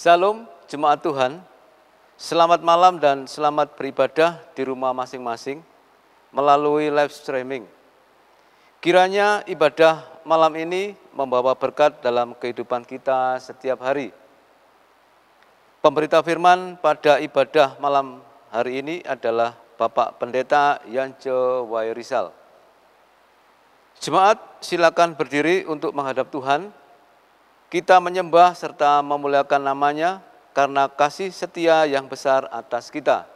Shalom, jemaat Tuhan. Selamat malam dan selamat beribadah di rumah masing-masing melalui live streaming. Kiranya ibadah malam ini membawa berkat dalam kehidupan kita setiap hari. Pemberita firman pada ibadah malam hari ini adalah Bapak Pendeta Yance Wairisal. Jemaat, silakan berdiri untuk menghadap Tuhan. Kita menyembah serta memuliakan namanya karena kasih setia yang besar atas kita.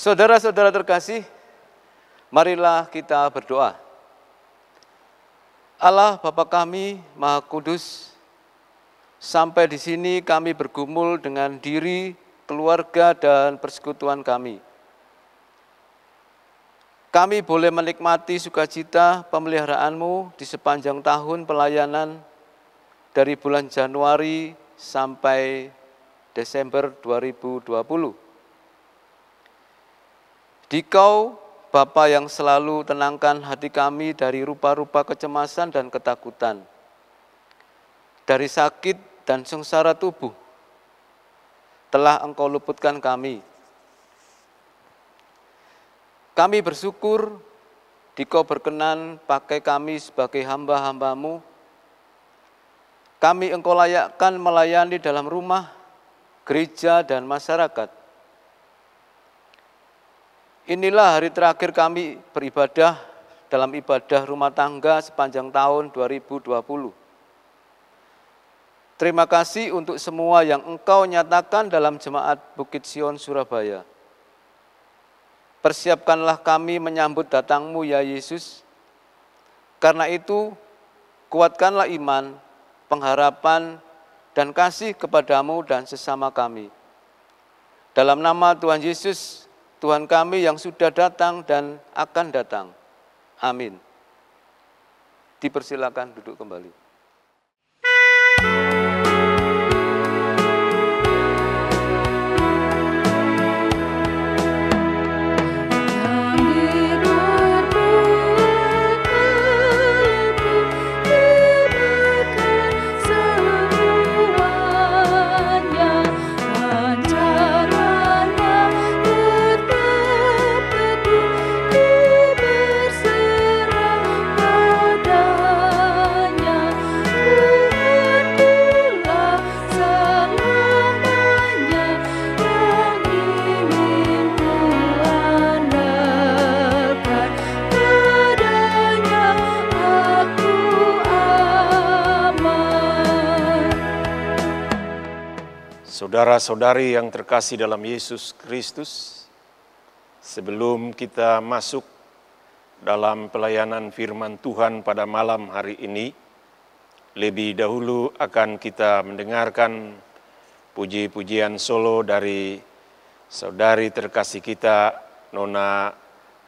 Saudara-saudara terkasih, marilah kita berdoa. Allah Bapa kami Maha Kudus, sampai di sini kami bergumul dengan diri, keluarga, dan persekutuan kami. Kami boleh menikmati sukacita pemeliharaan-Mu di sepanjang tahun pelayanan dari bulan Januari sampai Desember 2020. Dikau, Bapa yang selalu tenangkan hati kami dari rupa-rupa kecemasan dan ketakutan, dari sakit dan sengsara tubuh, telah Engkau luputkan kami. Kami bersyukur, Dikau berkenan pakai kami sebagai hamba-hamba-Mu. Kami Engkau layakkan melayani dalam rumah, gereja, dan masyarakat. Inilah hari terakhir kami beribadah dalam ibadah rumah tangga sepanjang tahun 2020. Terima kasih untuk semua yang Engkau nyatakan dalam Jemaat Bukit Sion Surabaya. Persiapkanlah kami menyambut datang-Mu ya Yesus. Karena itu, kuatkanlah iman, pengharapan, dan kasih kepada-Mu dan sesama kami. Dalam nama Tuhan Yesus, Tuhan kami yang sudah datang dan akan datang. Amin. Dipersilakan duduk kembali. Saudara-saudari yang terkasih dalam Yesus Kristus, sebelum kita masuk dalam pelayanan firman Tuhan pada malam hari ini, lebih dahulu akan kita mendengarkan puji-pujian solo dari saudari terkasih kita, Nona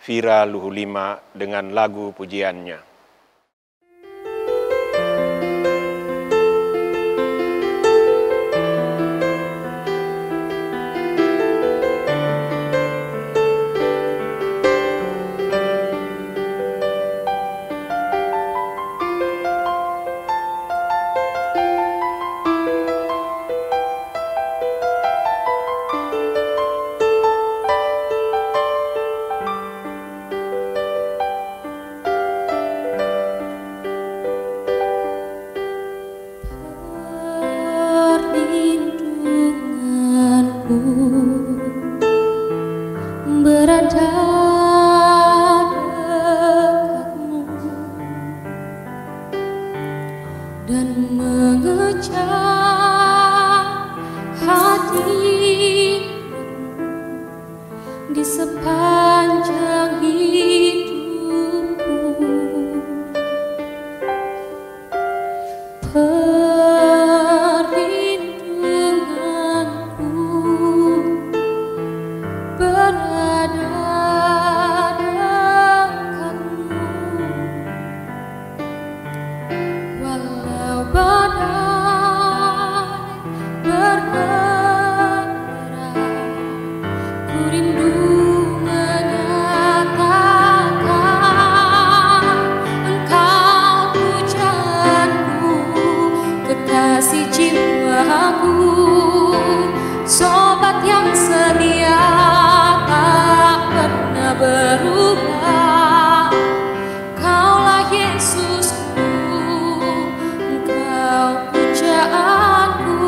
Vira Luhulima, dengan lagu pujiannya. di sepanjang hidupku. Perlindunganku berada dekatmu, walau badai bergerak, ku rindu menyatakan Engkau pujaanku, kekasih jiwaku, sobat yang setia tak pernah berubah. Kaulah Yesusku, Engkau pujaanku,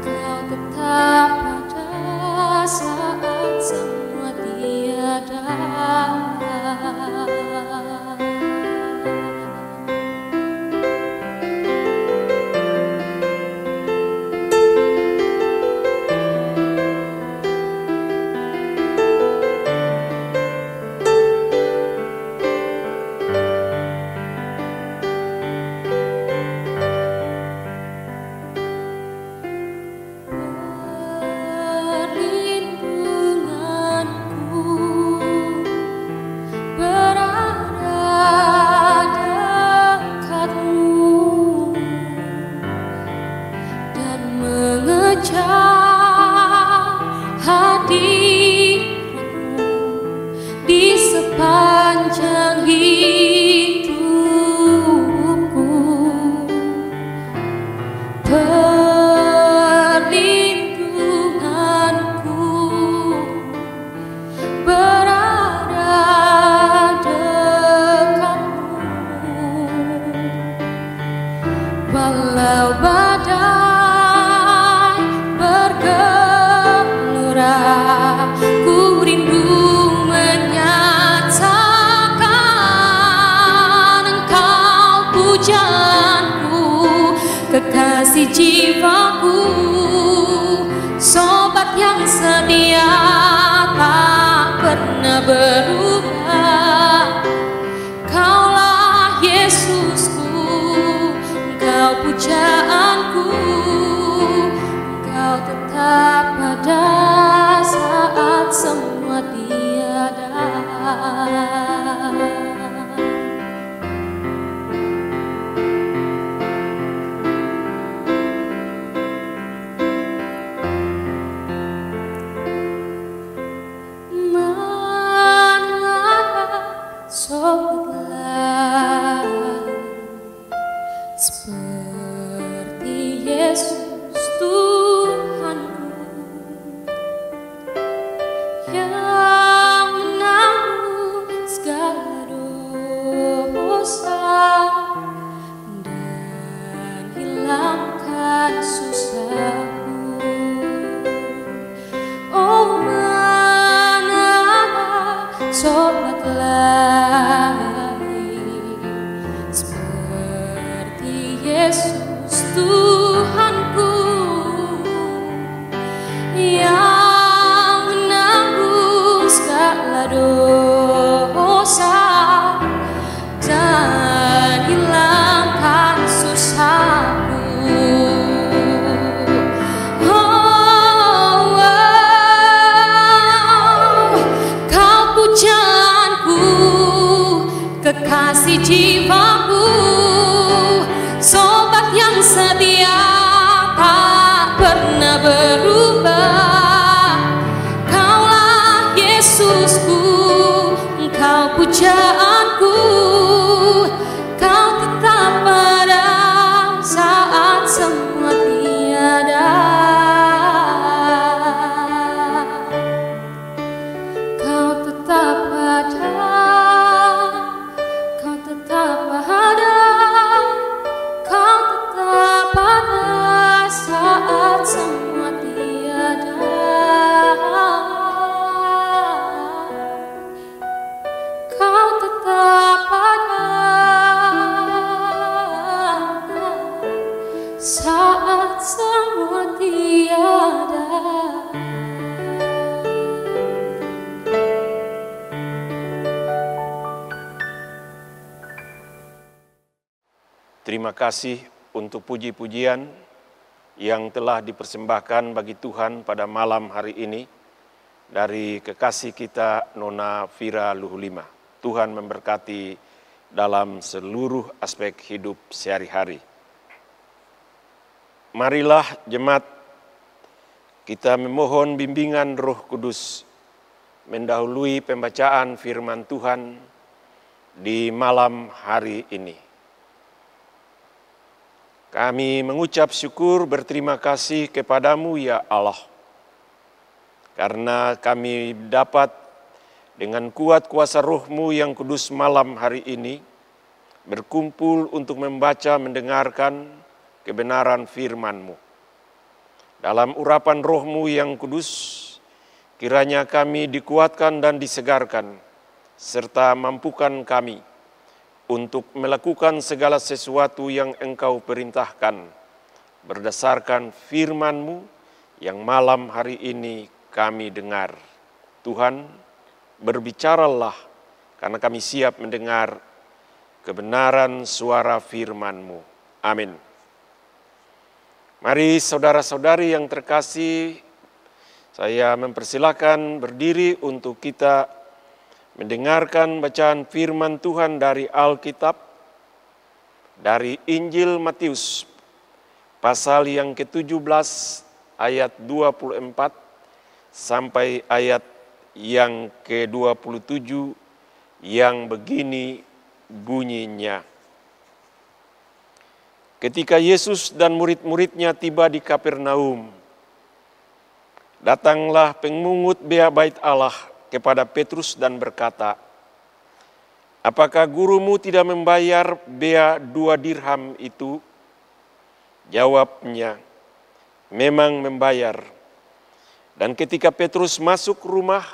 Kau tetap ada saat semua tiada. Perlindunganku berada dekatmu dan mengejar hadiratmu di sepanjang hidupku. Perlindunganku berada dekatmu, walau badai bergelora, ku rindu menyatakan Engkau pujaanku, kekasih jiwaku, sobat yang setia tak pernah berubah. Kaulah Yesusku, Engkau pujaanku, Engkau tetap ada saat semua tiada. Sobat lain seperti Yesus Tuhanku, yang menanggung segala dosa dan hilangkan susahku. Oh, mana sobat lain seperti Yesus Tuhanku, yang menanggung segala dosa dan hilangkan susahku. Oh, Kau pujaanku, kekasih jiwaku, sobat yang setia tak pernah berubah. Kaulah Yesusku, Engkau pujaanku, Kau tetap ada saat semua tiada. Kau tetap ada, Kau tetap ada, Kau tetap ada saat semua tiada. Kau Terima kasih untuk puji-pujian yang telah dipersembahkan bagi Tuhan pada malam hari ini dari kekasih kita Nona Fira Luhulima. Tuhan memberkati dalam seluruh aspek hidup sehari-hari. Marilah jemaat kita memohon bimbingan Roh Kudus mendahului pembacaan firman Tuhan di malam hari ini. Kami mengucap syukur berterima kasih kepadamu ya Allah, karena kami dapat dengan kuat kuasa Roh-Mu yang kudus malam hari ini berkumpul untuk membaca mendengarkan kebenaran firman-Mu. Dalam urapan Roh-Mu yang kudus, kiranya kami dikuatkan dan disegarkan, serta mampukan kami untuk melakukan segala sesuatu yang Engkau perintahkan, berdasarkan firman-Mu yang malam hari ini kami dengar. Tuhan, berbicaralah, karena kami siap mendengar kebenaran suara firman-Mu. Amin. Mari saudara-saudari yang terkasih, saya mempersilakan berdiri untuk kita mendengarkan bacaan firman Tuhan dari Alkitab, dari Injil Matius, pasal yang ke-17 ayat 24 sampai ayat yang ke-27 yang begini bunyinya. Ketika Yesus dan murid-muridnya tiba di Kapernaum, datanglah pemungut bea bait Allah kepada Petrus dan berkata, "Apakah gurumu tidak membayar bea 2 dirham itu?" Jawabnya, "Memang membayar." Dan ketika Petrus masuk rumah,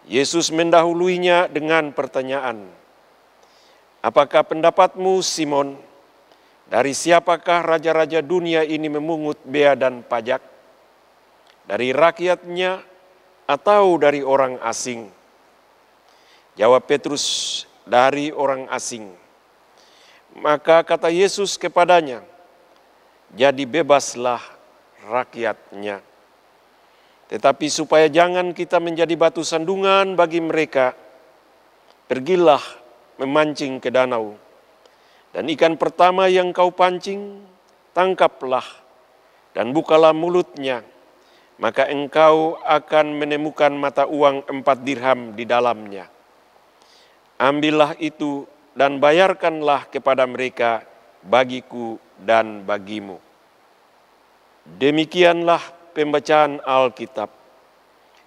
Yesus mendahuluinya dengan pertanyaan, "Apakah pendapatmu, Simon? Dari siapakah raja-raja dunia ini memungut bea dan pajak? Dari rakyatnya atau dari orang asing?" Jawab Petrus, "Dari orang asing." Maka kata Yesus kepadanya, "Jadi bebaslah rakyatnya. Tetapi supaya jangan kita menjadi batu sandungan bagi mereka, pergilah memancing ke danau. Dan ikan pertama yang kau pancing, tangkaplah dan bukalah mulutnya. Maka engkau akan menemukan mata uang 4 dirham di dalamnya. Ambillah itu dan bayarkanlah kepada mereka, bagiku dan bagimu." Demikianlah pembacaan Alkitab.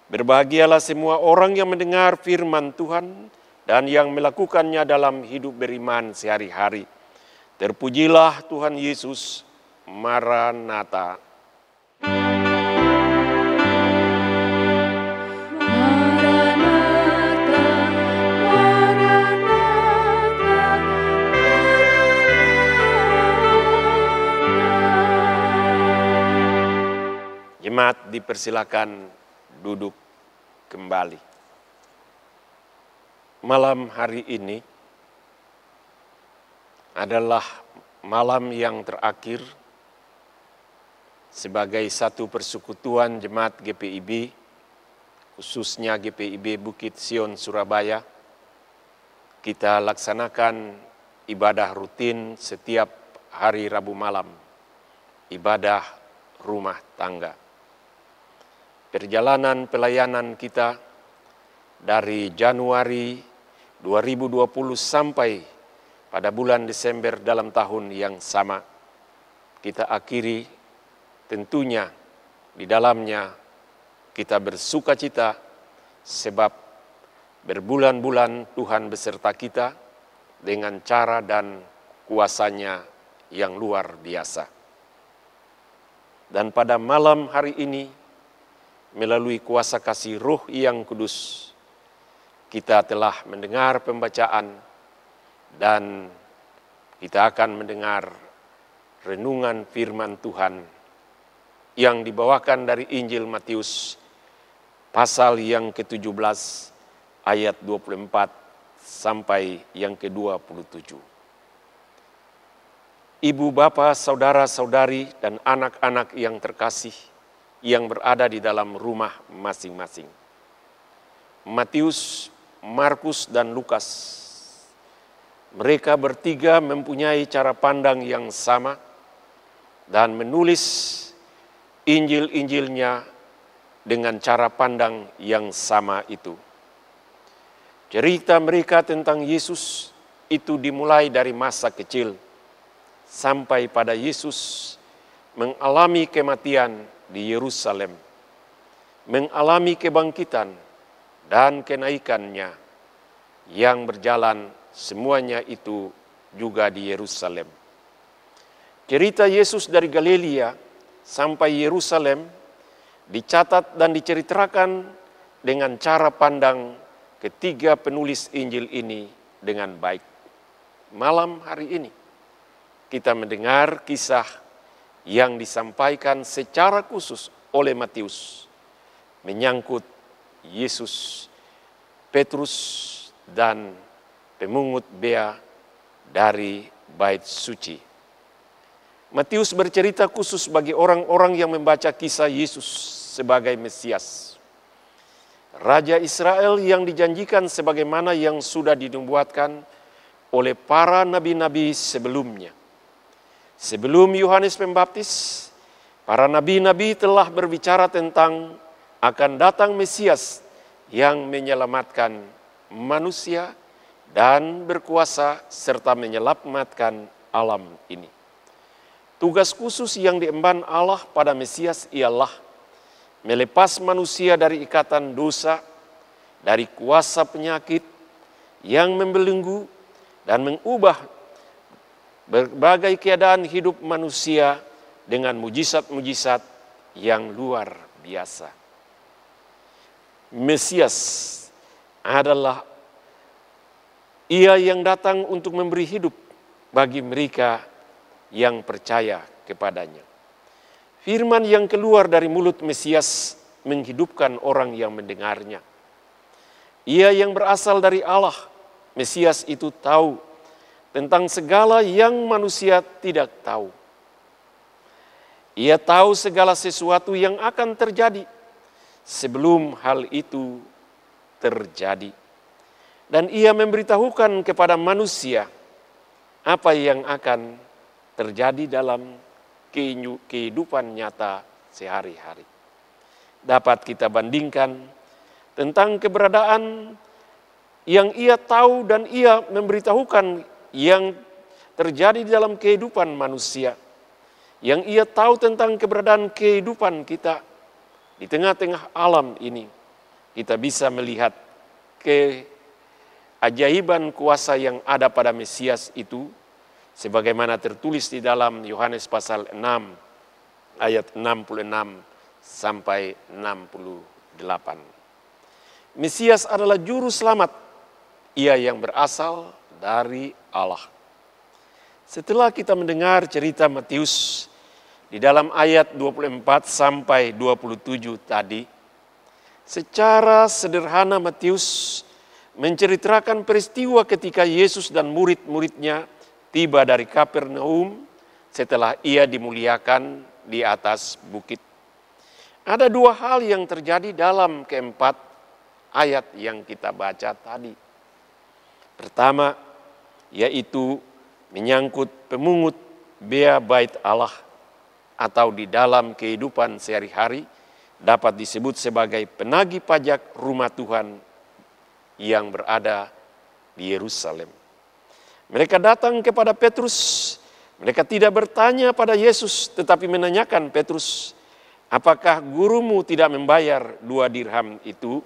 Berbahagialah semua orang yang mendengar firman Tuhan dan yang melakukannya dalam hidup beriman sehari-hari. Terpujilah Tuhan Yesus, Maranatha. Jemaat dipersilakan duduk kembali. Malam hari ini adalah malam yang terakhir sebagai satu persekutuan jemaat GPIB, khususnya GPIB Bukit Sion Surabaya. Kita laksanakan ibadah rutin setiap hari Rabu malam, ibadah rumah tangga. Perjalanan pelayanan kita dari Januari 2020 sampai pada bulan Desember dalam tahun yang sama, kita akhiri tentunya di dalamnya kita bersukacita sebab berbulan-bulan Tuhan beserta kita dengan cara dan kuasa-Nya yang luar biasa. Dan pada malam hari ini, melalui kuasa kasih Roh yang kudus, kita telah mendengar pembacaan dan kita akan mendengar renungan firman Tuhan yang dibawakan dari Injil Matius pasal yang ke-17 ayat 24 sampai yang ke-27. ibu, bapa, saudara-saudari, dan anak-anak yang terkasih yang berada di dalam rumah masing-masing. Matius, Markus, dan Lukas. Mereka bertiga mempunyai cara pandang yang sama dan menulis Injil-Injilnya dengan cara pandang yang sama itu. Cerita mereka tentang Yesus itu dimulai dari masa kecil sampai pada Yesus mengalami kematian di Yerusalem, mengalami kebangkitan dan kenaikannya yang berjalan semuanya itu juga di Yerusalem. Cerita Yesus dari Galilea sampai Yerusalem dicatat dan diceritakan dengan cara pandang ketiga penulis Injil ini dengan baik. Malam hari ini kita mendengar kisah yang disampaikan secara khusus oleh Matius menyangkut Yesus, Petrus, dan pemungut bea dari bait suci. Matius bercerita khusus bagi orang-orang yang membaca kisah Yesus sebagai Mesias, Raja Israel yang dijanjikan sebagaimana yang sudah dinubuatkan oleh para nabi-nabi sebelumnya. Sebelum Yohanes Pembaptis, para nabi-nabi telah berbicara tentang akan datang Mesias yang menyelamatkan manusia dan berkuasa serta menyelamatkan alam ini. Tugas khusus yang diemban Allah pada Mesias ialah melepas manusia dari ikatan dosa, dari kuasa penyakit yang membelenggu dan mengubah berbagai keadaan hidup manusia dengan mujizat-mujizat yang luar biasa. Mesias adalah Ia yang datang untuk memberi hidup bagi mereka yang percaya kepadanya. Firman yang keluar dari mulut Mesias menghidupkan orang yang mendengarnya. Ia yang berasal dari Allah, Mesias itu tahu tentang segala yang manusia tidak tahu. Ia tahu segala sesuatu yang akan terjadi sebelum hal itu terjadi. Dan ia memberitahukan kepada manusia apa yang akan terjadi dalam kehidupan nyata sehari-hari. Dapat kita bandingkan tentang keberadaan yang ia tahu dan ia memberitahukan yang terjadi dalam kehidupan manusia. Yang ia tahu tentang keberadaan kehidupan kita di tengah-tengah alam ini. Kita bisa melihat keajaiban kuasa yang ada pada Mesias itu, sebagaimana tertulis di dalam Yohanes pasal 6 ayat 66 sampai 68. Mesias adalah juru selamat, Ia yang berasal dari Allah. Setelah kita mendengar cerita Matius di dalam ayat 24 sampai 27 tadi, secara sederhana Matius menceritakan peristiwa ketika Yesus dan murid-muridnya tiba dari Kapernaum setelah ia dimuliakan di atas bukit. Ada dua hal yang terjadi dalam keempat ayat yang kita baca tadi. Pertama, yaitu menyangkut pemungut bea bait Allah atau di dalam kehidupan sehari-hari dapat disebut sebagai penagih pajak rumah Tuhan yang berada di Yerusalem. Mereka datang kepada Petrus, mereka tidak bertanya pada Yesus, tetapi menanyakan Petrus, apakah gurumu tidak membayar 2 dirham itu?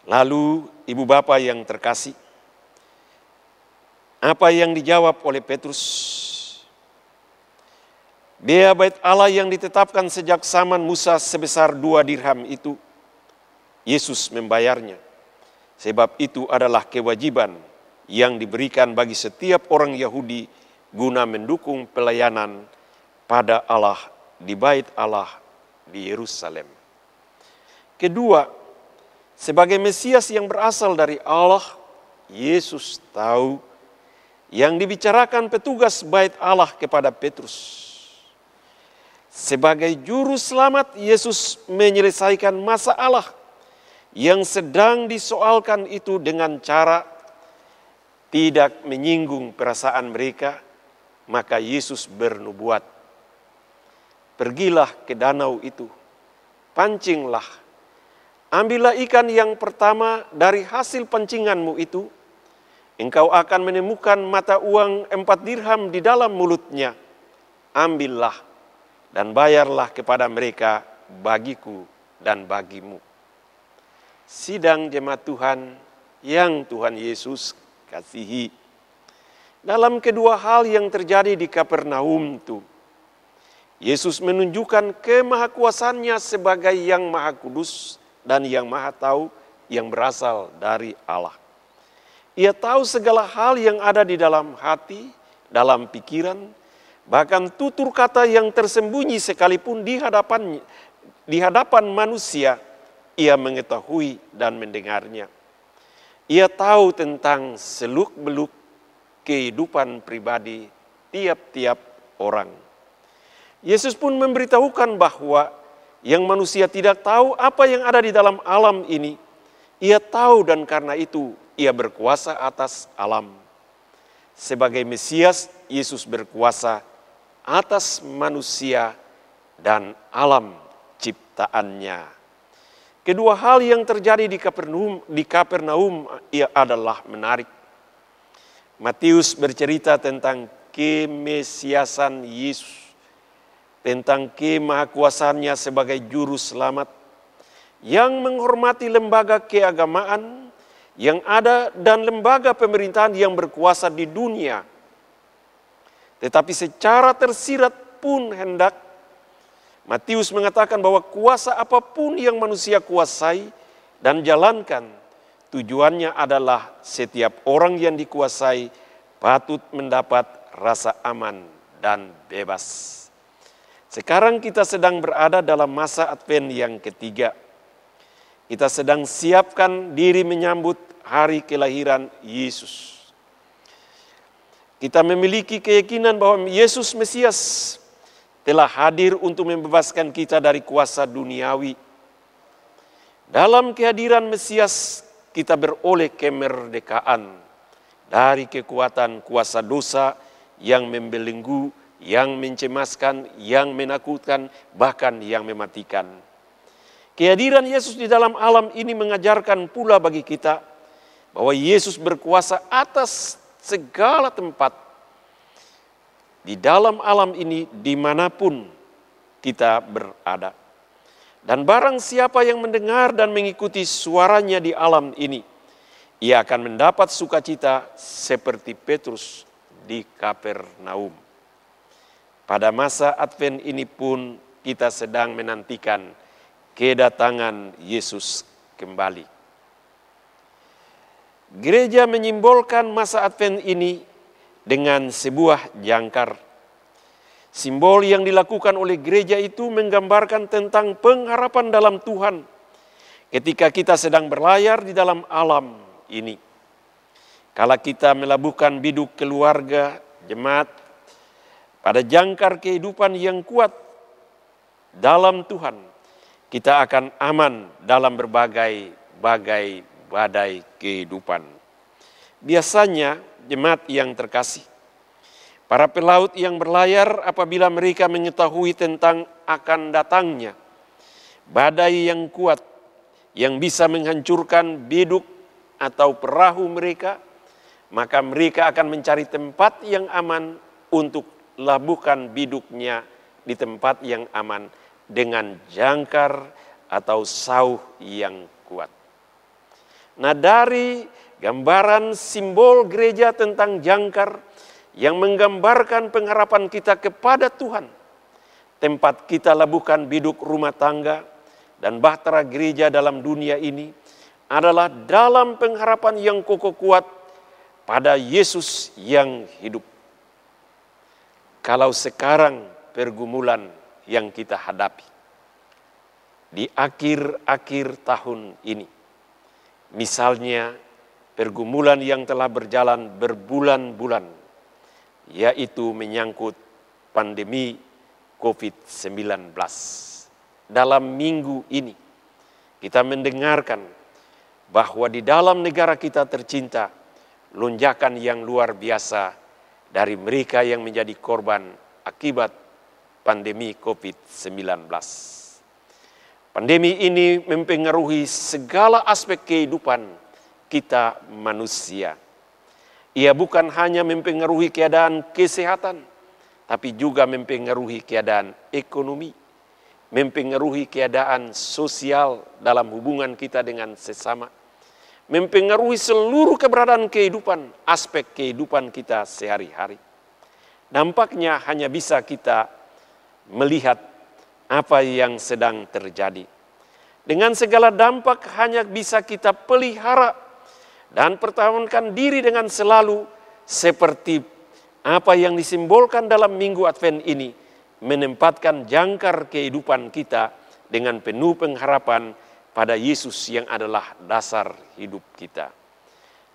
Lalu ibu bapa yang terkasih, apa yang dijawab oleh Petrus? Bea bait Allah yang ditetapkan sejak zaman Musa sebesar 2 dirham itu, Yesus membayarnya. Sebab itu adalah kewajiban yang diberikan bagi setiap orang Yahudi guna mendukung pelayanan pada Allah di bait Allah di Yerusalem. Kedua, sebagai Mesias yang berasal dari Allah, Yesus tahu yang dibicarakan petugas bait Allah kepada Petrus. Sebagai juru selamat, Yesus menyelesaikan masalah yang sedang disoalkan itu dengan cara tidak menyinggung perasaan mereka, maka Yesus bernubuat, "Pergilah ke danau itu, pancinglah, ambillah ikan yang pertama dari hasil pancinganmu itu, engkau akan menemukan mata uang 4 dirham di dalam mulutnya. Ambillah dan bayarlah kepada mereka bagiku dan bagimu." Sidang jemaat Tuhan yang Tuhan Yesus kasihi, dalam kedua hal yang terjadi di Kapernaum itu, Yesus menunjukkan kemahakuasaannya sebagai yang maha kudus dan yang maha tahu yang berasal dari Allah. Ia tahu segala hal yang ada di dalam hati, dalam pikiran, bahkan tutur kata yang tersembunyi sekalipun di hadapan manusia, ia mengetahui dan mendengarnya. Ia tahu tentang seluk-beluk kehidupan pribadi tiap-tiap orang. Yesus pun memberitahukan bahwa yang manusia tidak tahu apa yang ada di dalam alam ini, ia tahu dan karena itu ia berkuasa atas alam. Sebagai Mesias, Yesus berkuasa atas manusia dan alam ciptaannya. Kedua hal yang terjadi di Kapernaum adalah menarik. Matius bercerita tentang kemesiasan Yesus, tentang kemahakuasaannya sebagai juru selamat yang menghormati lembaga keagamaan yang ada dan lembaga pemerintahan yang berkuasa di dunia. Tetapi secara tersirat pun hendak Matius mengatakan bahwa kuasa apapun yang manusia kuasai dan jalankan, tujuannya adalah setiap orang yang dikuasai patut mendapat rasa aman dan bebas. Sekarang kita sedang berada dalam masa Advent yang ketiga. Kita sedang siapkan diri menyambut hari kelahiran Yesus. Kita memiliki keyakinan bahwa Yesus Mesias telah hadir untuk membebaskan kita dari kuasa duniawi. Dalam kehadiran Mesias, kita beroleh kemerdekaan dari kekuatan kuasa dosa yang membelenggu, yang mencemaskan, yang menakutkan, bahkan yang mematikan. Kehadiran Yesus di dalam alam ini mengajarkan pula bagi kita bahwa Yesus berkuasa atas segala tempat di dalam alam ini dimanapun kita berada. Dan barang siapa yang mendengar dan mengikuti suaranya di alam ini, ia akan mendapat sukacita seperti Petrus di Kapernaum. Pada masa Advent ini pun kita sedang menantikan kedatangan Yesus kembali. Gereja menyimbolkan masa Advent ini dengan sebuah jangkar. Simbol yang dilakukan oleh gereja itu menggambarkan tentang pengharapan dalam Tuhan ketika kita sedang berlayar di dalam alam ini. Kala kita melabuhkan biduk keluarga, jemaat, pada jangkar kehidupan yang kuat dalam Tuhan, kita akan aman dalam berbagai badai kehidupan. Biasanya, jemaat yang terkasih, para pelaut yang berlayar apabila mereka mengetahui tentang akan datangnya badai yang kuat yang bisa menghancurkan biduk atau perahu mereka, maka mereka akan mencari tempat yang aman untuk labuhkan biduknya di tempat yang aman dengan jangkar atau sauh yang kuat. Nah, dari gambaran simbol gereja tentang jangkar yang menggambarkan pengharapan kita kepada Tuhan, tempat kita labuhkan biduk rumah tangga dan bahtera gereja dalam dunia ini adalah dalam pengharapan yang kokoh kuat pada Yesus yang hidup. Kalau sekarang pergumulan yang kita hadapi di akhir-akhir tahun ini, misalnya pergumulan yang telah berjalan berbulan-bulan yaitu menyangkut pandemi COVID-19. Dalam minggu ini, kita mendengarkan bahwa di dalam negara kita tercinta, lonjakan yang luar biasa dari mereka yang menjadi korban akibat pandemi COVID-19. Pandemi ini mempengaruhi segala aspek kehidupan kita manusia. Ia bukan hanya mempengaruhi keadaan kesehatan, tapi juga mempengaruhi keadaan ekonomi, mempengaruhi keadaan sosial dalam hubungan kita dengan sesama, mempengaruhi seluruh keberadaan kehidupan, aspek kehidupan kita sehari-hari. Dampaknya hanya bisa kita melihat apa yang sedang terjadi. Dengan segala dampak hanya bisa kita pelihara dan pertahankan diri dengan selalu seperti apa yang disimbolkan dalam Minggu Advent ini, menempatkan jangkar kehidupan kita dengan penuh pengharapan pada Yesus yang adalah dasar hidup kita.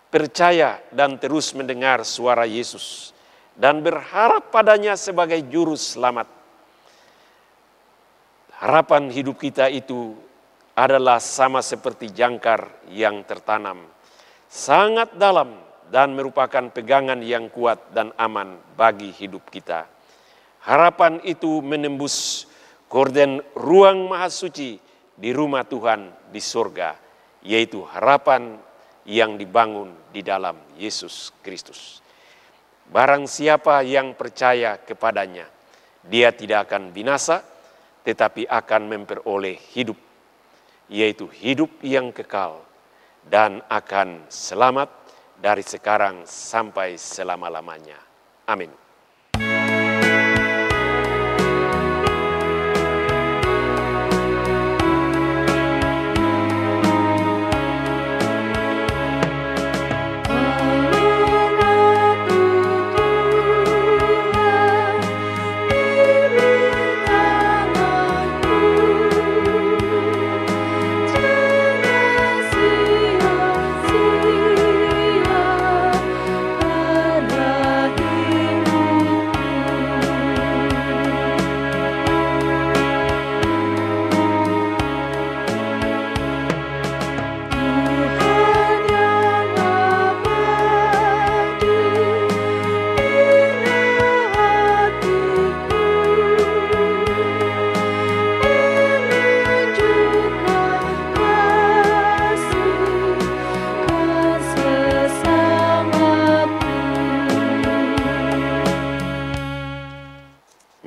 Percaya dan terus mendengar suara Yesus dan berharap padanya sebagai juru selamat. Harapan hidup kita itu adalah sama seperti jangkar yang tertanam, sangat dalam dan merupakan pegangan yang kuat dan aman bagi hidup kita. Harapan itu menembus gorden ruang maha suci di rumah Tuhan di surga, yaitu harapan yang dibangun di dalam Yesus Kristus. Barang siapa yang percaya kepadanya, dia tidak akan binasa, tetapi akan memperoleh hidup, yaitu hidup yang kekal, dan akan selamat dari sekarang sampai selama-lamanya. Amin.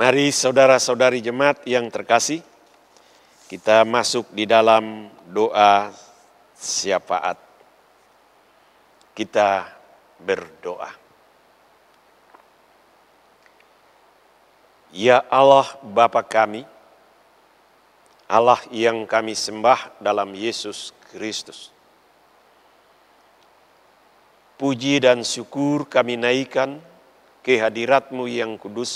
Mari saudara-saudari jemaat yang terkasih, kita masuk di dalam doa syafaat. Kita berdoa. Ya Allah Bapa kami, Allah yang kami sembah dalam Yesus Kristus. Puji dan syukur kami naikkan kehadirat-Mu yang kudus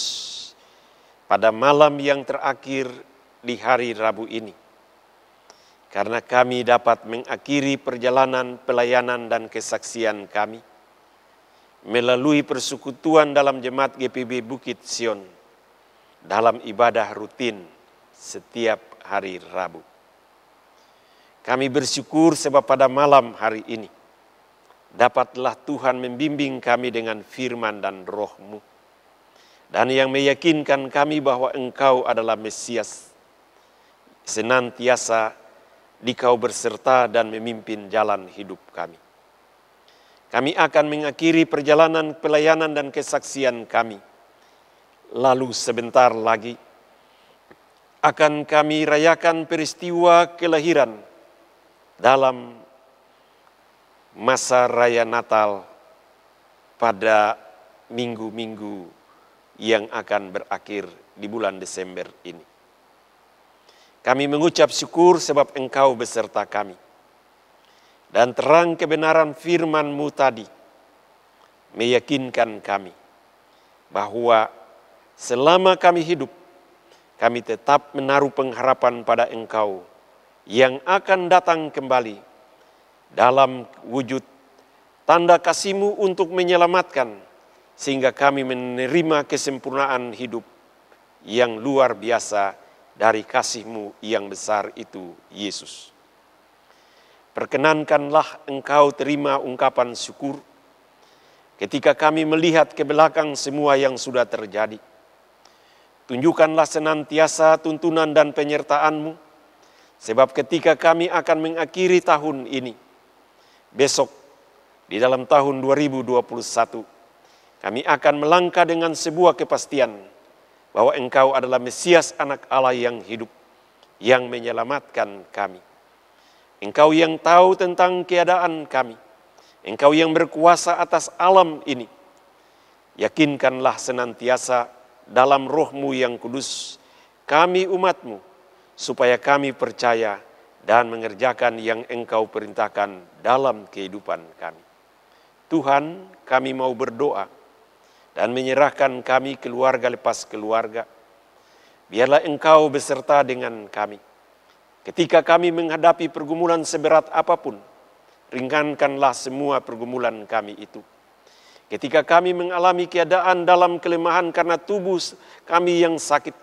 pada malam yang terakhir di hari Rabu ini. Karena kami dapat mengakhiri perjalanan pelayanan dan kesaksian kami melalui persekutuan dalam Jemaat GPB Bukit Sion dalam ibadah rutin setiap hari Rabu. Kami bersyukur sebab pada malam hari ini dapatlah Tuhan membimbing kami dengan firman dan roh-Mu. Dan yang meyakinkan kami bahwa Engkau adalah Mesias, senantiasa Dikau berserta dan memimpin jalan hidup kami. Kami akan mengakhiri perjalanan pelayanan dan kesaksian kami. Lalu sebentar lagi akan kami rayakan peristiwa kelahiran dalam masa raya Natal pada minggu-minggu yang akan berakhir di bulan Desember ini. Kami mengucap syukur sebab Engkau beserta kami. Dan terang kebenaran firman-Mu tadi meyakinkan kami bahwa selama kami hidup, kami tetap menaruh pengharapan pada Engkau yang akan datang kembali dalam wujud tanda kasih-Mu untuk menyelamatkan sehingga kami menerima kesempurnaan hidup yang luar biasa dari kasih-Mu yang besar itu, Yesus. Perkenankanlah Engkau terima ungkapan syukur ketika kami melihat ke belakang semua yang sudah terjadi. Tunjukkanlah senantiasa tuntunan dan penyertaan-Mu, sebab ketika kami akan mengakhiri tahun ini, besok di dalam tahun 2021, kami akan melangkah dengan sebuah kepastian bahwa Engkau adalah Mesias Anak Allah yang hidup, yang menyelamatkan kami. Engkau yang tahu tentang keadaan kami. Engkau yang berkuasa atas alam ini. Yakinkanlah senantiasa dalam Roh-Mu yang kudus, kami umat-Mu, supaya kami percaya dan mengerjakan yang Engkau perintahkan dalam kehidupan kami. Tuhan, kami mau berdoa dan menyerahkan kami keluarga lepas keluarga. Biarlah Engkau beserta dengan kami. Ketika kami menghadapi pergumulan seberat apapun, ringankanlah semua pergumulan kami itu. Ketika kami mengalami keadaan dalam kelemahan karena tubuh kami yang sakit,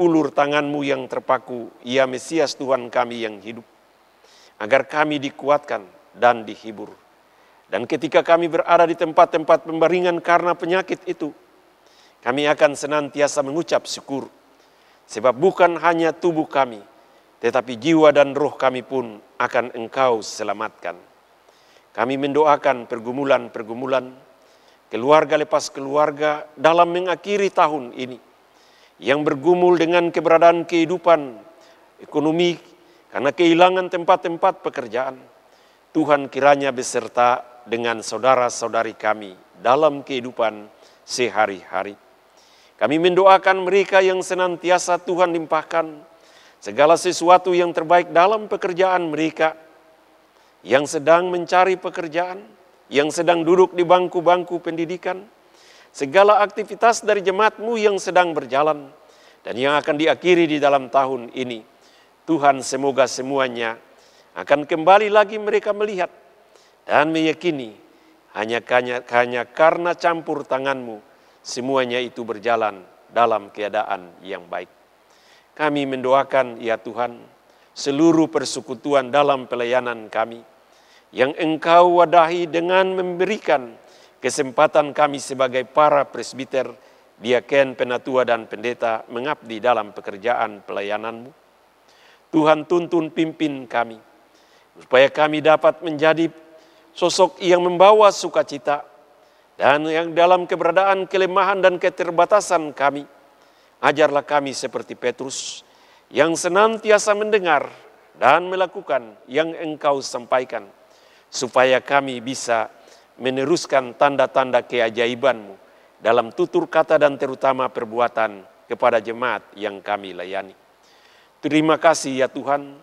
ulur tangan-Mu yang terpaku, ya Mesias Tuhan kami yang hidup, agar kami dikuatkan dan dihibur. Dan ketika kami berada di tempat-tempat pembaringan karena penyakit itu, kami akan senantiasa mengucap syukur, sebab bukan hanya tubuh kami, tetapi jiwa dan roh kami pun akan Engkau selamatkan. Kami mendoakan pergumulan-pergumulan, keluarga lepas keluarga dalam mengakhiri tahun ini, yang bergumul dengan keberadaan kehidupan ekonomi karena kehilangan tempat-tempat pekerjaan. Tuhan kiranya beserta dengan saudara-saudari kami dalam kehidupan sehari-hari. Kami mendoakan mereka yang senantiasa Tuhan limpahkan segala sesuatu yang terbaik dalam pekerjaan mereka, yang sedang mencari pekerjaan, yang sedang duduk di bangku-bangku pendidikan, segala aktivitas dari jemaat-Mu yang sedang berjalan, dan yang akan diakhiri di dalam tahun ini. Tuhan, semoga semuanya akan kembali lagi mereka melihat dan meyakini hanya karena campur tangan-Mu, semuanya itu berjalan dalam keadaan yang baik. Kami mendoakan, ya Tuhan, seluruh persekutuan dalam pelayanan kami, yang Engkau wadahi dengan memberikan kesempatan kami sebagai para presbiter, diaken, penatua, dan pendeta mengabdi dalam pekerjaan pelayanan-Mu. Tuhan, tuntun pimpin kami, supaya kami dapat menjadi sosok yang membawa sukacita, dan yang dalam keberadaan kelemahan dan keterbatasan kami, ajarlah kami seperti Petrus, yang senantiasa mendengar dan melakukan yang Engkau sampaikan, supaya kami bisa meneruskan tanda-tanda keajaiban-Mu dalam tutur kata dan terutama perbuatan kepada jemaat yang kami layani. Terima kasih ya Tuhan,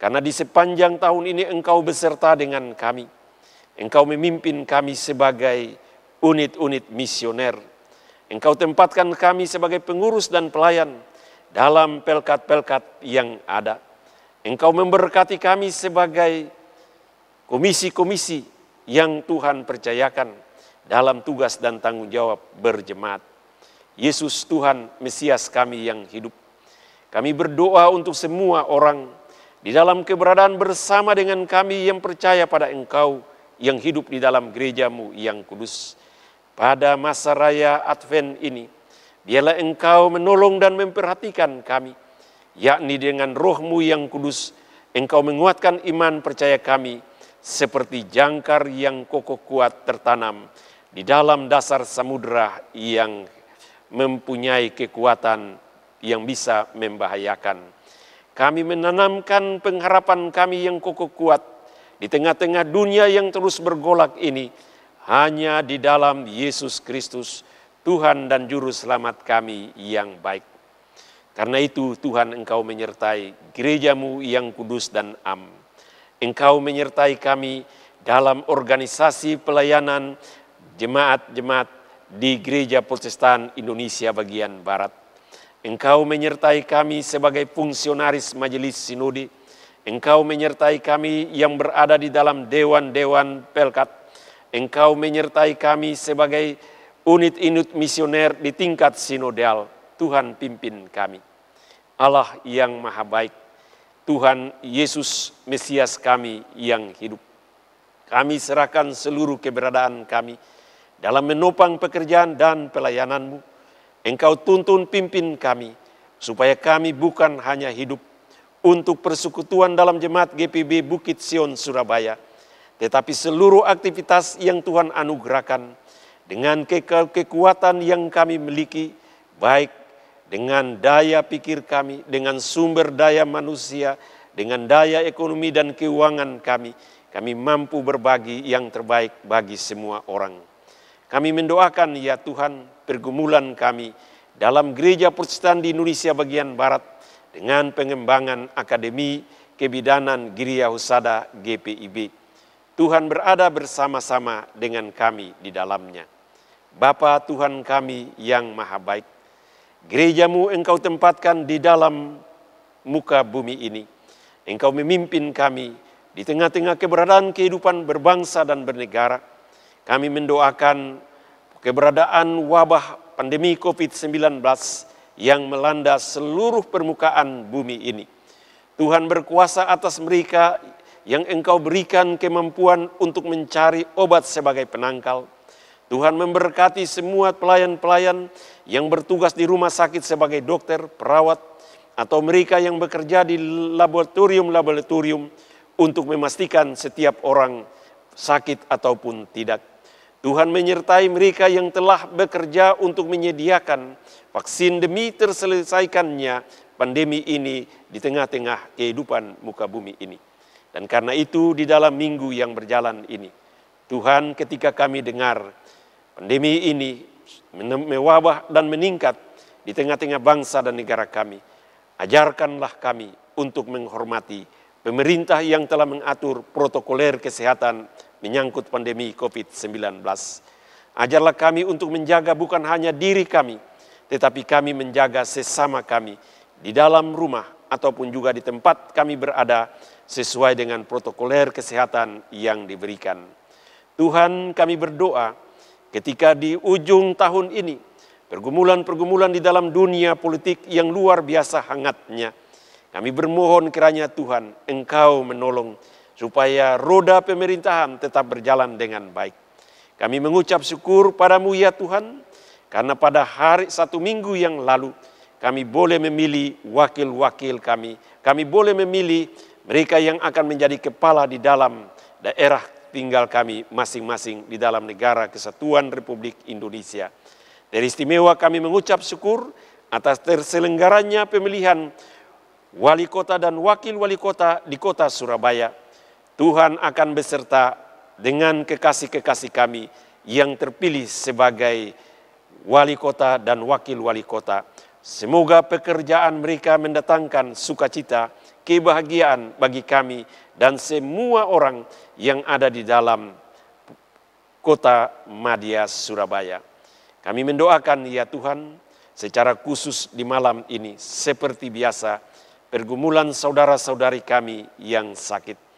karena di sepanjang tahun ini Engkau beserta dengan kami. Engkau memimpin kami sebagai unit-unit misioner. Engkau tempatkan kami sebagai pengurus dan pelayan dalam pelkat-pelkat yang ada. Engkau memberkati kami sebagai komisi-komisi yang Tuhan percayakan dalam tugas dan tanggung jawab berjemaat. Yesus Tuhan, Mesias kami yang hidup. Kami berdoa untuk semua orang di dalam keberadaan bersama dengan kami yang percaya pada Engkau yang hidup di dalam gereja-Mu yang kudus. Pada masa raya Advent ini, biarlah Engkau menolong dan memperhatikan kami, yakni dengan Roh-Mu yang kudus, Engkau menguatkan iman percaya kami, seperti jangkar yang kokoh kuat tertanam di dalam dasar samudera yang mempunyai kekuatan yang bisa membahayakan. Kami menanamkan pengharapan kami yang kokoh kuat di tengah-tengah dunia yang terus bergolak ini, hanya di dalam Yesus Kristus, Tuhan dan Juru Selamat kami yang baik. Karena itu Tuhan, Engkau menyertai gereja-Mu yang kudus dan am. Engkau menyertai kami dalam organisasi pelayanan jemaat-jemaat di Gereja Protestan Indonesia bagian Barat. Engkau menyertai kami sebagai fungsionaris Majelis Sinode. Engkau menyertai kami yang berada di dalam dewan-dewan pelkat. Engkau menyertai kami sebagai unit-unit misioner di tingkat sinodal. Tuhan pimpin kami. Allah yang maha baik, Tuhan Yesus Mesias kami yang hidup. Kami serahkan seluruh keberadaan kami dalam menopang pekerjaan dan pelayanan-Mu. Engkau tuntun pimpin kami, supaya kami bukan hanya hidup untuk persekutuan dalam jemaat GPB Bukit Sion Surabaya, tetapi seluruh aktivitas yang Tuhan anugerahkan dengan kekuatan yang kami miliki, baik dengan daya pikir kami, dengan sumber daya manusia, dengan daya ekonomi dan keuangan kami mampu berbagi yang terbaik bagi semua orang. Kami mendoakan ya Tuhan pergumulan kami dalam Gereja Protestan di Indonesia bagian Barat dengan pengembangan Akademi Kebidanan Giriya Husada GPIB. Tuhan berada bersama-sama dengan kami di dalamnya. Bapa Tuhan kami yang maha baik, gereja-Mu Engkau tempatkan di dalam muka bumi ini. Engkau memimpin kami di tengah-tengah keberadaan kehidupan berbangsa dan bernegara. Kami mendoakan keberadaan wabah pandemi COVID-19 yang melanda seluruh permukaan bumi ini. Tuhan berkuasa atas mereka yang Engkau berikan kemampuan untuk mencari obat sebagai penangkal. Tuhan memberkati semua pelayan-pelayan yang bertugas di rumah sakit sebagai dokter, perawat, atau mereka yang bekerja di laboratorium-laboratorium untuk memastikan setiap orang sakit ataupun tidak. Tuhan menyertai mereka yang telah bekerja untuk menyediakan vaksin demi terselesaikannya pandemi ini di tengah-tengah kehidupan muka bumi ini. Dan karena itu di dalam minggu yang berjalan ini, Tuhan ketika kami dengar pandemi ini mewabah dan meningkat di tengah-tengah bangsa dan negara kami, ajarkanlah kami untuk menghormati pemerintah yang telah mengatur protokoler kesehatan menyangkut pandemi COVID-19. Ajarlah kami untuk menjaga bukan hanya diri kami, tetapi kami menjaga sesama kami di dalam rumah ataupun juga di tempat kami berada sesuai dengan protokoler kesehatan yang diberikan. Tuhan, kami berdoa ketika di ujung tahun ini, pergumulan-pergumulan di dalam dunia politik yang luar biasa hangatnya, kami bermohon kiranya Tuhan, Engkau menolong supaya roda pemerintahan tetap berjalan dengan baik. Kami mengucap syukur padamu ya Tuhan, karena pada hari 1 minggu yang lalu, kami boleh memilih wakil-wakil kami. Kami boleh memilih mereka yang akan menjadi kepala di dalam daerah tinggal kami masing-masing di dalam negara Kesatuan Republik Indonesia. Dari istimewa kami mengucap syukur atas terselenggaranya pemilihan wali kota dan wakil wali kota di kota Surabaya. Tuhan akan beserta dengan kekasih-kekasih kami yang terpilih sebagai wali kota dan wakil wali kota. Semoga pekerjaan mereka mendatangkan sukacita, kebahagiaan bagi kami dan semua orang yang ada di dalam kota Madya Surabaya. Kami mendoakan ya Tuhan secara khusus di malam ini seperti biasa pergumulan saudara-saudari kami yang sakit.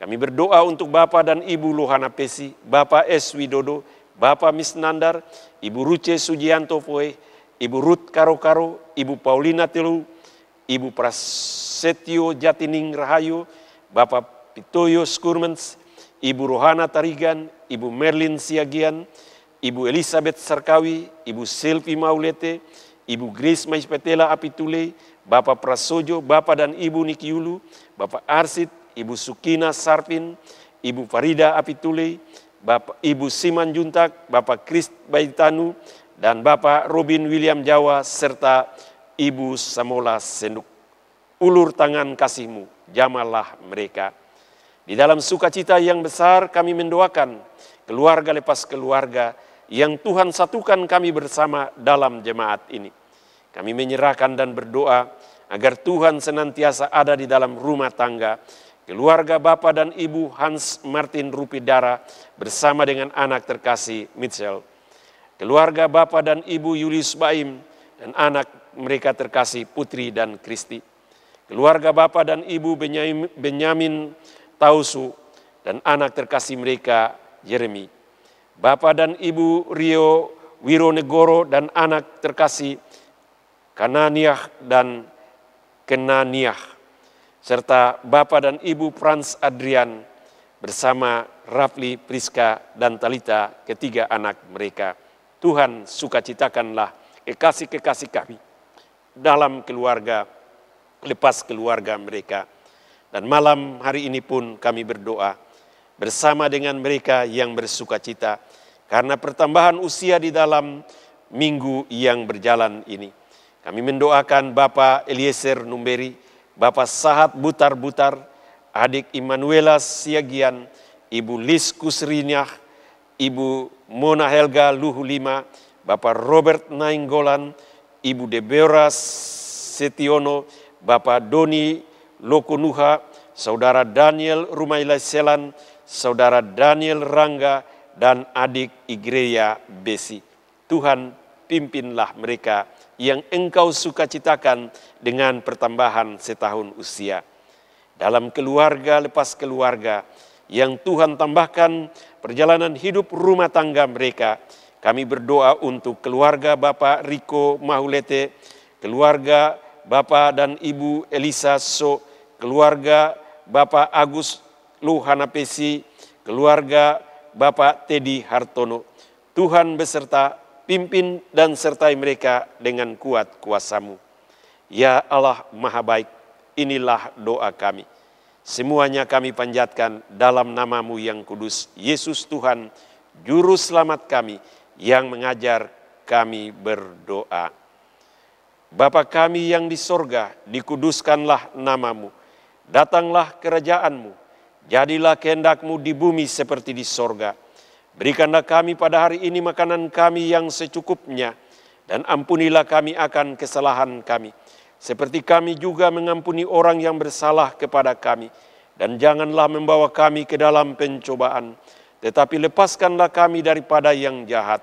Kami berdoa untuk Bapak dan Ibu Lohana Pesi, Bapak S. Widodo, Bapak Misnandar, Ibu Ruce Sujianto Foe, Ibu Ruth Karo-Karo, Ibu Paulina Telu, Ibu Prasetyo Jatining Rahayu, Bapak Pitoyo Skurmens, Ibu Rohana Tarigan, Ibu Merlin Siagian, Ibu Elizabeth Sarkawi, Ibu Silvi Maulete, Ibu Grace Maispetela Apitule, Bapak Prasojo, Bapak dan Ibu Nikiulu, Bapak Arsit, Ibu Sukina Sarpin, Ibu Farida Apitule, Bapak Ibu Siman Juntak, Bapak Krist Baitanu, dan Bapak Robin William Jawa, serta Ibu Samola Senduk. Ulur tangan kasih-Mu, jamalah mereka. Di dalam sukacita yang besar kami mendoakan keluarga lepas keluarga yang Tuhan satukan kami bersama dalam jemaat ini. Kami menyerahkan dan berdoa agar Tuhan senantiasa ada di dalam rumah tangga keluarga Bapak dan Ibu Hans Martin Rupidara bersama dengan anak terkasih Mitchell. Keluarga Bapak dan Ibu Julius Baim dan anak mereka terkasih Putri dan Kristi. Keluarga Bapak dan Ibu Benyamin Tausu dan anak terkasih mereka Jeremy. Bapak dan Ibu Rio Wironegoro dan anak terkasih Kananiah dan Kenaniah, serta Bapak dan Ibu Frans Adrian bersama Rafli, Priska, dan Talita, ketiga anak mereka. Tuhan sukacitakanlah kekasih-kekasih kami dalam keluarga, lepas keluarga mereka. Dan malam hari ini pun kami berdoa bersama dengan mereka yang bersukacita karena pertambahan usia di dalam minggu yang berjalan ini. Kami mendoakan Bapak Eliezer Numberi, Bapak Sahat Butar-Butar, adik Immanuela Siagian, Ibu Lis Kusrinyah, Ibu Mona Helga Luhu Lima, Bapak Robert Nainggolan, Ibu Deborah Setiono, Bapak Doni Lokonuha, Saudara Daniel Rumaila Selan, Saudara Daniel Rangga, dan adik Igreya Besi. Tuhan, pimpinlah mereka yang Engkau sukacitakan dengan pertambahan setahun usia. Dalam keluarga lepas keluarga yang Tuhan tambahkan perjalanan hidup rumah tangga mereka, kami berdoa untuk keluarga Bapak Riko Mahulete, keluarga Bapak dan Ibu Elisa So, keluarga Bapak Agus Luhanapesi, keluarga Bapak Teddy Hartono. Tuhan beserta, pimpin dan sertai mereka dengan kuat kuasa-Mu. Ya Allah Maha Baik, inilah doa kami. Semuanya kami panjatkan dalam nama-Mu yang kudus, Yesus Tuhan, Juru Selamat kami, yang mengajar kami berdoa. Bapa kami yang di sorga, dikuduskanlah nama-Mu. Datanglah kerajaan-Mu, jadilah kehendak-Mu di bumi seperti di sorga. Berikanlah kami pada hari ini makanan kami yang secukupnya, dan ampunilah kami akan kesalahan kami, seperti kami juga mengampuni orang yang bersalah kepada kami. Dan janganlah membawa kami ke dalam pencobaan, tetapi lepaskanlah kami daripada yang jahat.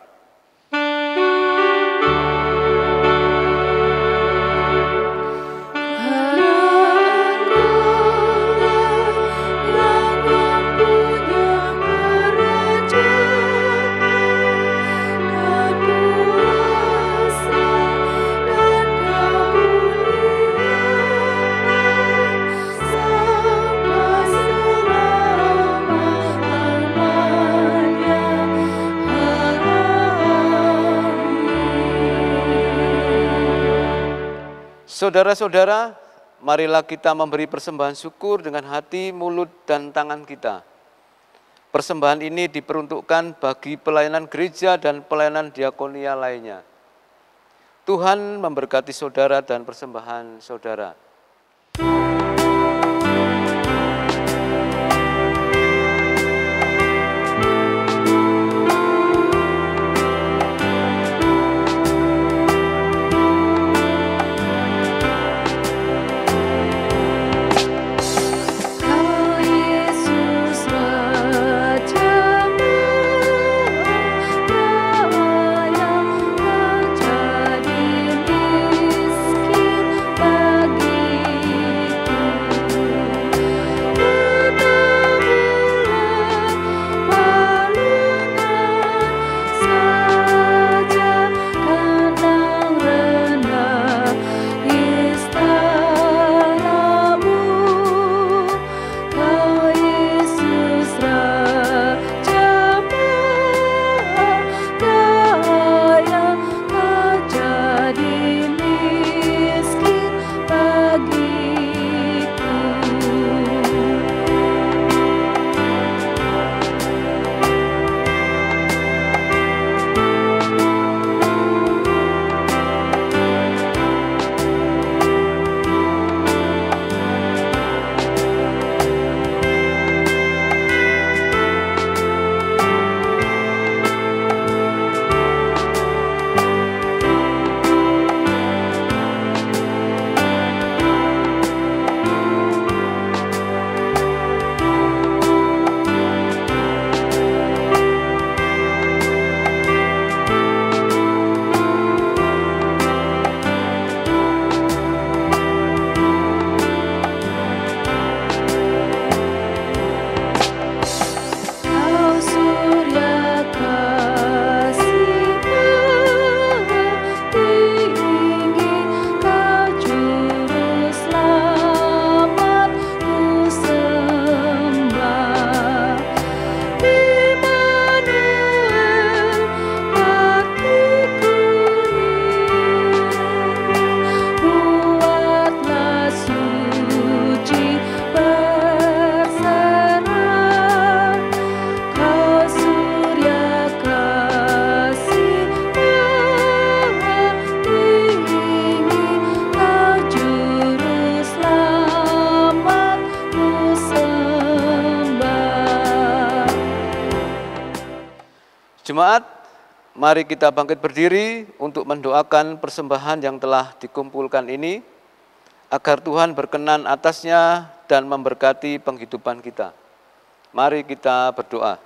Saudara-saudara, marilah kita memberi persembahan syukur dengan hati, mulut, dan tangan kita. Persembahan ini diperuntukkan bagi pelayanan gereja dan pelayanan diakonia lainnya. Tuhan memberkati saudara dan persembahan saudara. Bagi Jemaat, mari kita bangkit berdiri untuk mendoakan persembahan yang telah dikumpulkan ini, agar Tuhan berkenan atasnya dan memberkati penghidupan kita. Mari kita berdoa.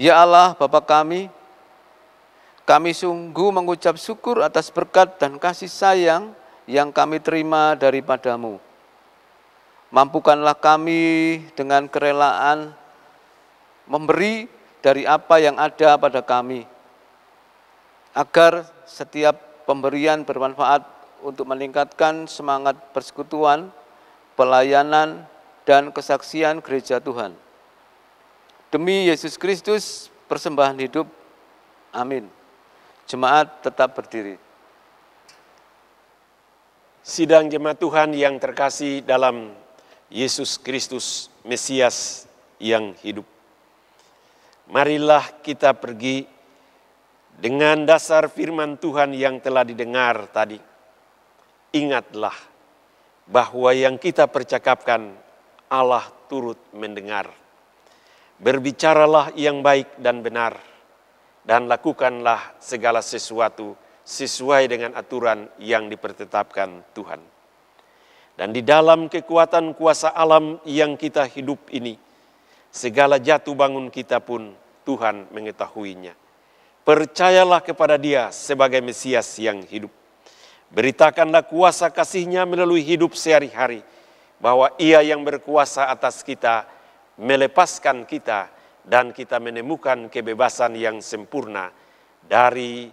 Ya Allah, Bapa kami sungguh mengucap syukur atas berkat dan kasih sayang yang kami terima daripada-Mu. Mampukanlah kami dengan kerelaan memberi dari apa yang ada pada kami, agar setiap pemberian bermanfaat untuk meningkatkan semangat persekutuan, pelayanan, dan kesaksian gereja Tuhan. Demi Yesus Kristus, persembahan hidup. Amin. Jemaat tetap berdiri. Sidang jemaat Tuhan yang terkasih dalam Yesus Kristus, Mesias yang hidup. Marilah kita pergi dengan dasar firman Tuhan yang telah didengar tadi. Ingatlah bahwa yang kita percakapkan Allah turut mendengar. Berbicaralah yang baik dan benar, dan lakukanlah segala sesuatu sesuai dengan aturan yang dipertetapkan Tuhan. Dan di dalam kekuatan kuasa alam yang kita hidup ini, segala jatuh bangun kita pun Tuhan mengetahuinya. Percayalah kepada Dia sebagai Mesias yang hidup. Beritakanlah kuasa kasih-Nya melalui hidup sehari-hari, bahwa Ia yang berkuasa atas kita, melepaskan kita, dan kita menemukan kebebasan yang sempurna dari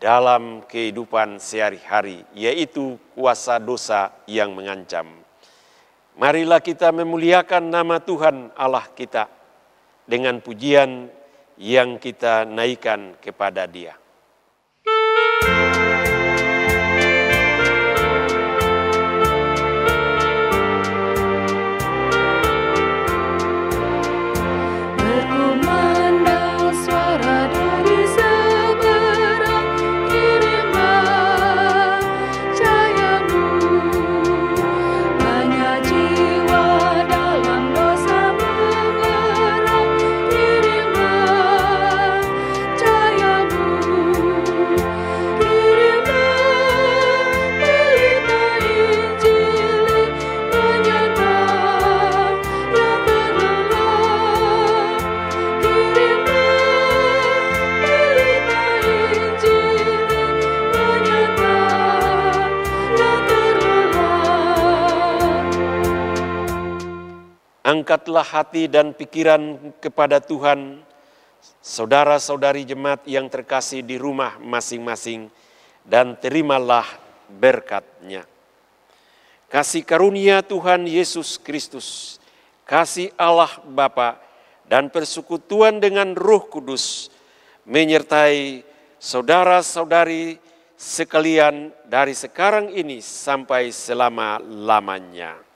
dalam kehidupan sehari-hari, yaitu kuasa dosa yang mengancam. Marilah kita memuliakan nama Tuhan Allah kita dengan pujian yang kita naikkan kepada Dia. Angkatlah hati dan pikiran kepada Tuhan, saudara-saudari jemaat yang terkasih di rumah masing-masing, dan terimalah berkat-Nya. Kasih karunia Tuhan Yesus Kristus, kasih Allah Bapa, dan persekutuan dengan Roh Kudus menyertai saudara-saudari sekalian dari sekarang ini sampai selama-lamanya.